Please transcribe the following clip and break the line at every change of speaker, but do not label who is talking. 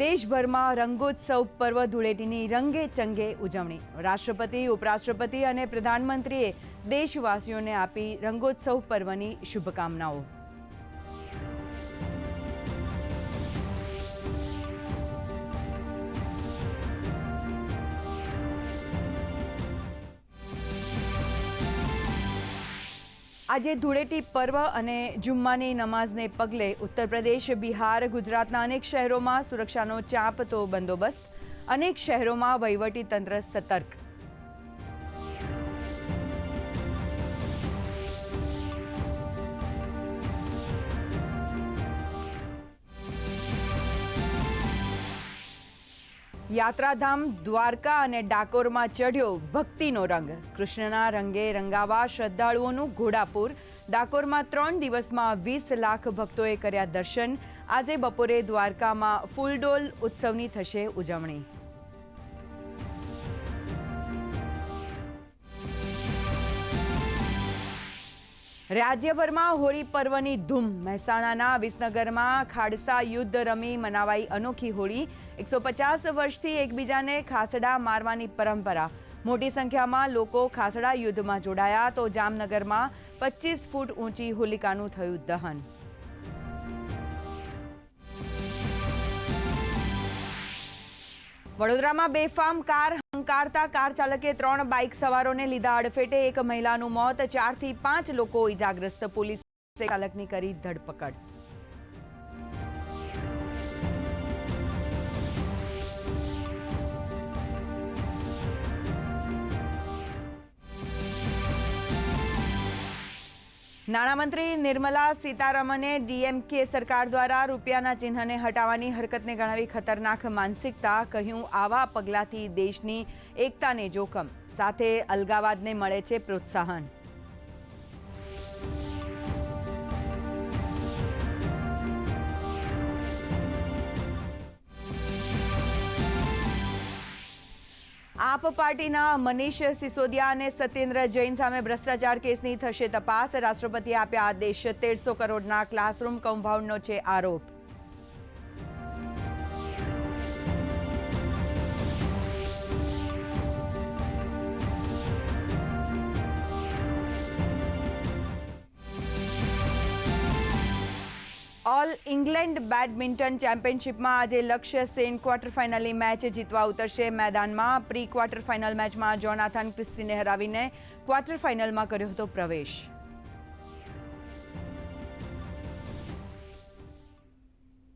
દેશભરમાં રંગોત્સવ પર્વ ધૂળેટીની રંગે ચંગે ઉજવણી. રાષ્ટ્રપતિ, ઉપરાષ્ટ્રપતિ અને પ્રધાનમંત્રીએ દેશવાસીઓને આપી રંગોત્સવ પર્વની શુભકામનાઓ. આજે ધૂળેટી પર્વ અને જુમ્માની નમાઝને પગલે ઉત્તર પ્રદેશ, બિહાર, ગુજરાતના અનેક શહેરોમાં સુરક્ષાનો ચાંપતો બંદોબસ્ત. અનેક શહેરોમાં વહીવટી તંત્ર સતર્ક. યાત્રાધામ દ્વારકા અને ડાકોરમાં ચઢ્યો ભક્તિનો રંગ. કૃષ્ણના રંગે રંગાવા શ્રદ્ધાળુઓનું ઘોડાપુર. ડાકોરમાં 3 દિવસમાં 20 લાખ ભક્તોએ કર્યા દર્શન. આજે બપોરે દ્વારકામાં ફૂલડોલ ઉત્સવની થશે ઉજવણી. રાજ્યભરમાં હોળી પર્વની ધૂમ. મહેસાણાના વિસનગરમાં ખાડસા યુદ્ધ રમી મનાવાઈ અનોખી હોળી. 150 વર્ષથી એકબીજાને ખાસડા મારવાની પરંપરા. મોટી સંખ્યામાં લોકો ખાસડા યુદ્ધમાં જોડાયા તો જામનગરમાં 25 ફૂટ ઊંચી હોલિકાનું થયું દહન. વડોદરામાં બેફામ કાર હંકારતા કાર ચાલકે 3 બાઇક સવારોને લીધા અડફેટે. એક મહિલાનું મોત, 4 થી 5 લોકો ઇજાગ્રસ્ત. પોલીસે ચાલકની કરી ધરપકડ. નાણામંત્રી નિર્મલા સીતારમણે ડીએમકે સરકાર દ્વારા રૂપિયાના ચિહ્નને હટાવવાની હરકતને ગણાવી ખતરનાક માનસિકતા. કહ્યું, આવા પગલાંથી દેશની એકતાને જોખમ, સાથે અલગાવાદને મળે છે પ્રોત્સાહન. આપ પાર્ટીના મનીષ સિસોદિયા અને સત્યેન્દ્ર જૈન સામે ભ્રષ્ટાચાર કેસની થશે તપાસ. રાષ્ટ્રપતિએ આપ્યા આદેશ. 1300 કરોડના ક્લાસરૂમ કૌભાંડનો છે આરોપ. ઓલ ઇંગ્લેન્ડ બેડમિન્ટન ચેમ્પિયનશિપમાં આજે લક્ષ્ય સેન ક્વાર્ટર ફાઇનલની મેચ જીતવા ઉતરશે મેદાનમાં. પ્રી ક્વાર્ટર ફાઇનલ મેચમાં જોનાથન ક્રિસ્ટીને હરાવીને ક્વાર્ટર ફાઇનલમાં કર્યો હતો પ્રવેશ.